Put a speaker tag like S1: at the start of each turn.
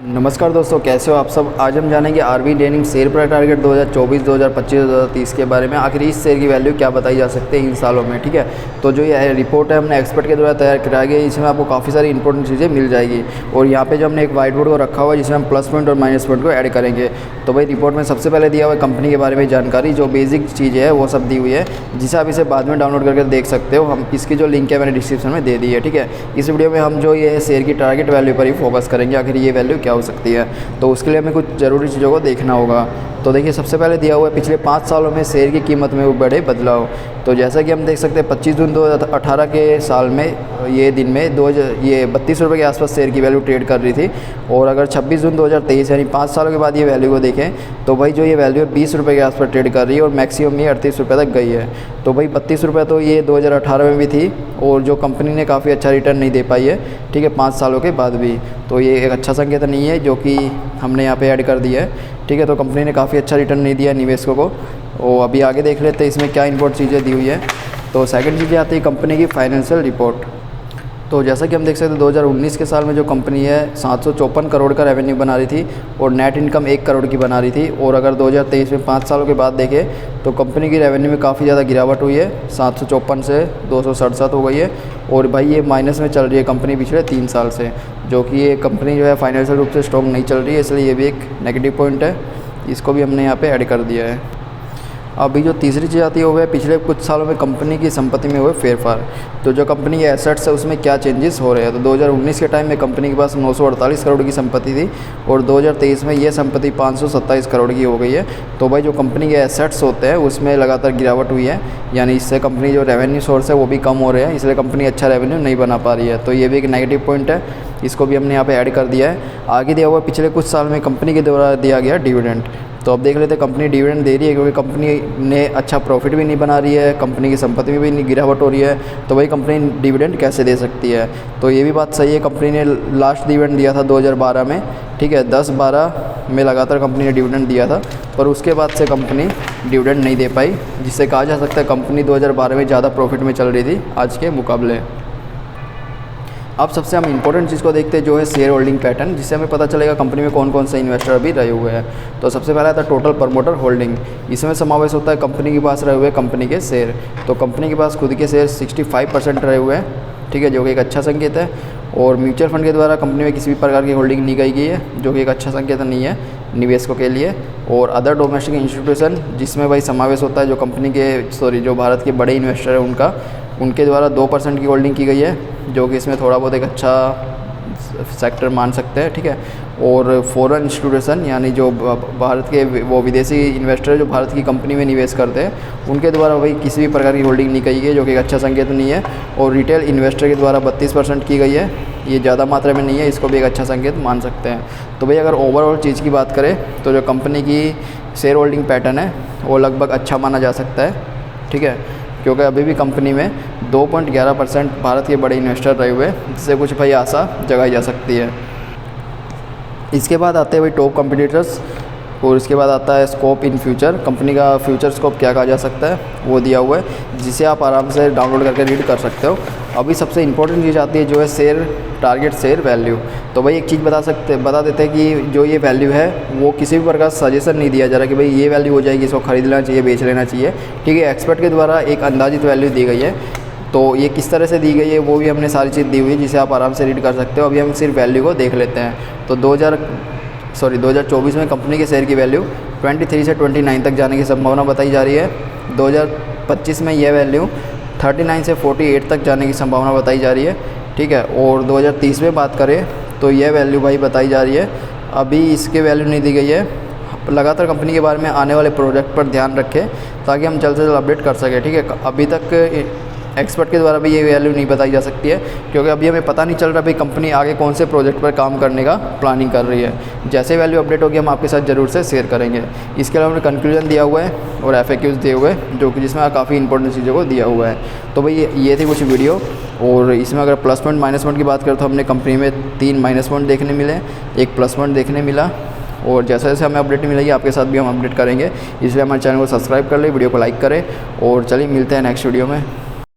S1: नमस्कार दोस्तों, कैसे हो आप सब। आज हम जानेंगे R B denim share price target 2024, 2025, 2030 के बारे में। आखिर इस शेयर की वैल्यू क्या बताई जा सकती है इन सालों में। ठीक है, तो जो ये रिपोर्ट है हमने एक्सपर्ट के द्वारा तैयार कराई गई। इसमें आपको काफ़ी सारी इंपॉर्टेंट चीज़ें मिल जाएगी। और यहाँ पे जो हमने एक व्हाइट बोर्ड को रखा हुआ है जिसमें हम प्लस पॉइंट और माइनस पॉइंट को ऐड करेंगे। तो भाई रिपोर्ट में सबसे पहले दिया हुआ है कंपनी के बारे में जानकारी, जो बेसिक चीज़ें है वो सब दी हुई है, जिसे आप इसे बाद में डाउनलोड करके देख सकते हो। हम इसकी जो लिंक है मैंने डिस्क्रिप्शन में दे दी है। ठीक है, इस वीडियो में हम जो ये शेयर की टारगेट वैल्यू पर ही फोकस करेंगे, आखिर ये वैल्यू क्या हो सकती है। तो उसके लिए हमें कुछ ज़रूरी चीज़ों को देखना होगा। तो देखिए, सबसे पहले दिया हुआ है पिछले 5 सालों में शेयर की कीमत में वो बड़े बदलाव। तो जैसा कि हम देख सकते हैं 25 जून 2018 के साल में ये दिन में 32 रुपये के आसपास शेयर की वैल्यू ट्रेड कर रही थी। और अगर 26 जून 2023 यानी 5 सालों के बाद ये वैल्यू को देखें तो भाई जो ये वैल्यू है 20 रुपये के आसपास ट्रेड कर रही है और मैक्सिमम ये 38 रुपये तक गई है। तो भाई 32 रुपये तो ये 2018 में भी थी और जो कंपनी ने काफ़ी अच्छा रिटर्न नहीं दे पाई है। ठीक है, 5 सालों के बाद भी। तो ये एक अच्छा संकेत नहीं है जो कि हमने यहाँ पे ऐड कर दिया है। ठीक है, तो कंपनी ने काफ़ी अच्छा रिटर्न नहीं दिया निवेशकों को। और अभी आगे देख लेते हैं इसमें क्या इंपॉर्टेंट चीज़ें दी हुई है। तो सेकंड चीज़ें आती है कंपनी की फाइनेंशियल रिपोर्ट। तो जैसा कि हम देख सकते हैं 2019 के साल में जो कंपनी है 754 करोड़ का रेवेन्यू बना रही थी और नेट इनकम 1 करोड़ की बना रही थी। और अगर 2023 में 5 सालों के बाद देखें तो कंपनी की रेवेन्यू में काफ़ी ज़्यादा गिरावट हुई है, 754 से 267 हो गई है। और भाई ये माइनस में चल रही है कंपनी पिछले 3 साल से, जो कि ये कंपनी जो है फाइनेंशियल रूप से स्ट्रॉन्ग नहीं चल रही है, इसलिए ये भी एक नेगेटिव पॉइंट है। इसको भी हमने यहाँ पे ऐड कर दिया है। अभी जो तीसरी चीज़ आती है वो है पिछले कुछ सालों में कंपनी की संपत्ति में हुए फेरफार। तो जो कंपनी के एसेट्स है उसमें क्या चेंजेस हो रहे हैं। तो 2019 के टाइम में कंपनी के पास 948 करोड़ की संपत्ति थी और 2023 में ये संपत्ति 527 करोड़ की हो गई है। तो भाई जो कंपनी के एसेट्स होते हैं उसमें लगातार गिरावट हुई है, यानी इससे कंपनी जो रेवेन्यू सोर्स है वो भी कम हो रहे हैं, इसलिए कंपनी अच्छा रेवेन्यू नहीं बना पा रही है। तो ये भी एक नेगेटिव पॉइंट है, इसको भी हमने यहाँ पर ऐड कर दिया है। आगे दिया हुआ पिछले कुछ साल में कंपनी के द्वारा दिया गया डिविडेंड। तो अब देख लेते हैं कंपनी डिविडेंड दे रही है क्योंकि कंपनी ने अच्छा प्रॉफिट भी नहीं बना रही है, कंपनी की संपत्ति में भी गिरावट हो रही है। तो भाई कंपनी डिविडेंड कैसे दे सकती है। तो ये भी बात सही है, कंपनी ने लास्ट डिविडेंड दिया था 2012 में। ठीक है, 10-12 में लगातार कंपनी ने डिविडेंड दिया था, पर उसके बाद से कंपनी डिविडेंड नहीं दे पाई, जिससे कहा जा सकता है कंपनी 2012 में ज़्यादा प्रॉफिट में चल रही थी आज के मुकाबले। अब सबसे हम इंपॉर्टेंट चीज़ को देखते हैं जो है शेयर होल्डिंग पैटर्न, जिससे हमें पता चलेगा कंपनी में कौन कौन से इन्वेस्टर अभी रहे हुए हैं। तो सबसे पहला था टोटल प्रमोटर होल्डिंग। इसमें समावेश होता है कंपनी के पास रहे हुए कंपनी के शेयर। तो कंपनी के पास खुद के शेयर 65% रहे हुए हैं। ठीक है, जो कि एक अच्छा संकेत है। और म्यूचुअल फंड के द्वारा कंपनी में किसी भी प्रकार की होल्डिंग नहीं की गई है, जो कि एक अच्छा संकेत नहीं है निवेशकों के लिए। और अदर डोमेस्टिक इंस्टीट्यूशन, जिसमें भाई समावेश होता है जो कंपनी के जो भारत के बड़े इन्वेस्टर हैं उनके द्वारा 2% की होल्डिंग की गई है, जो कि इसमें थोड़ा बहुत एक अच्छा सेक्टर मान सकते हैं। ठीक है, और फॉरेन इंस्टीट्यूशन यानी जो भारत के वो विदेशी इन्वेस्टर जो भारत की कंपनी में निवेश करते हैं, उनके द्वारा भाई किसी भी प्रकार की होल्डिंग नहीं की गई, जो कि एक अच्छा संकेत नहीं है। और रिटेल इन्वेस्टर के द्वारा 32% की गई है, ये ज़्यादा मात्रा में नहीं है, इसको भी एक अच्छा संकेत मान सकते हैं। तो भाई अगर ओवरऑल चीज़ की बात करें तो जो कंपनी की शेयर होल्डिंग पैटर्न है वो लगभग अच्छा माना जा सकता है। ठीक है, क्योंकि अभी भी कंपनी में 2.11% भारत के बड़े इन्वेस्टर रहे हुए, जिससे कुछ भाई आशा जगाई जा सकती है। इसके बाद आते हैं भाई टॉप कंपटीटर्स, और इसके बाद आता है स्कोप इन फ्यूचर। कंपनी का फ्यूचर स्कोप क्या कहा जा सकता है वो दिया हुआ है, जिसे आप आराम से डाउनलोड करके रीड कर सकते हो। अभी सबसे इंपॉर्टेंट चीज़ आती है जो है शेयर टारगेट शेयर वैल्यू। तो भाई एक चीज़ बता देते हैं कि जो ये वैल्यू है वो किसी भी प्रकार सजेशन नहीं दिया जा रहा कि भाई ये वैल्यू हो जाएगी, इसको खरीद लेना चाहिए, बेच लेना चाहिए। ठीक है, एक्सपर्ट के द्वारा एक अंदाजित वैल्यू दी गई है। तो ये किस तरह से दी गई है वो भी हमने सारी चीज़ दी हुई है, जिसे आप आराम से रीड कर सकते हो। अभी हम सिर्फ वैल्यू को देख लेते हैं। तो 2024 में कंपनी के शेयर की वैल्यू 23 से 29 तक जाने की संभावना बताई जा रही है। 2025 में यह वैल्यू 39 से 48 तक जाने की संभावना बताई जा रही है। ठीक है, और 2030 में बात करें तो यह वैल्यू भाई बताई जा रही है, अभी इसके वैल्यू नहीं दी गई है। लगातार कंपनी के बारे में आने वाले प्रोजेक्ट पर ध्यान रखें ताकि हम जल्द से जल्द अपडेट कर सकें। ठीक है, अभी तक एक्सपर्ट के द्वारा भी ये वैल्यू नहीं बताई जा सकती है, क्योंकि अभी हमें पता नहीं चल रहा भाई कंपनी आगे कौन से प्रोजेक्ट पर काम करने का प्लानिंग कर रही है। जैसे वैल्यू अपडेट होगी हम आपके साथ ज़रूर से शेयर करेंगे। इसके अलावा हमने कंक्लूजन दिया हुआ है और FAQs दिए हुए हैं, जो कि जिसमें काफ़ी इंपॉर्टेंट चीज़ों को दिया हुआ है। तो भाई ये थी कुछ वीडियो। और इसमें अगर प्लस पॉइंट माइनस पॉइंट की बात करें तो हमने कंपनी में 3 माइनस पॉइंट देखने मिले, 1 प्लस पॉइंट देखने मिला। और जैसे जैसे हमें अपडेट मिलेगी आपके साथ भी हम अपडेट करेंगे, इसलिए हमारे चैनल को सब्सक्राइब कर लें, वीडियो को लाइक करें। और चलिए मिलते हैं नेक्स्ट वीडियो में।